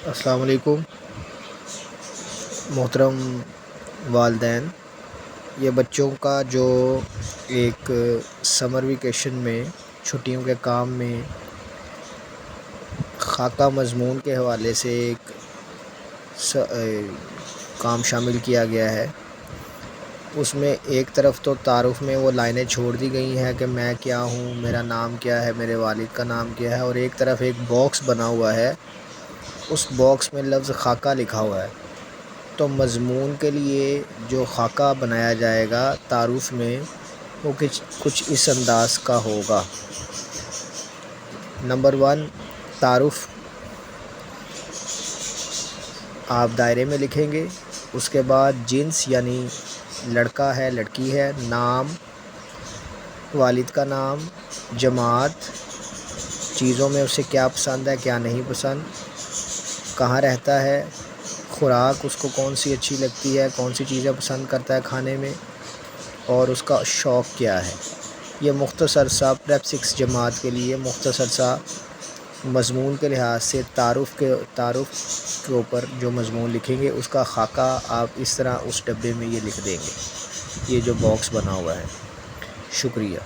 السلام علیکم محترم والدین، یہ بچوں کا جو ایک سمر ویکیشن میں چھٹیوں کے کام میں خاکہ مضمون کے حوالے سے ایک کام شامل کیا گیا ہے۔ اس میں ایک طرف تو تعارف میں وہ لائنیں چھوڑ دی گئی ہیں کہ میں کیا ہوں، میرا نام کیا ہے، میرے والد کا نام کیا ہے، اور ایک طرف ایک باکس بنا ہوا ہے، اس باکس میں لفظ خاکہ لکھا ہوا ہے۔ تو مضمون کے لیے جو خاکہ بنایا جائے گا تعارف میں، وہ کچھ اس انداز کا ہوگا۔ نمبر 1، تعارف آپ دائرے میں لکھیں گے۔ اس کے بعد جنس یعنی لڑکا ہے لڑکی ہے، نام، والد کا نام، جماعت، چیزوں میں اسے کیا پسند ہے کیا نہیں پسند، کہاں رہتا ہے، خوراک اس کو کون سی اچھی لگتی ہے، کون سی چیزیں پسند کرتا ہے کھانے میں، اور اس کا شوق کیا ہے۔ یہ مختصر سا پریپ 6 جماعت کے لیے مختصر سا مضمون کے لحاظ سے تعارف کے اوپر جو مضمون لکھیں گے، اس کا خاکہ آپ اس طرح اس ڈبے میں یہ لکھ دیں گے، یہ جو باکس بنا ہوا ہے۔ شکریہ۔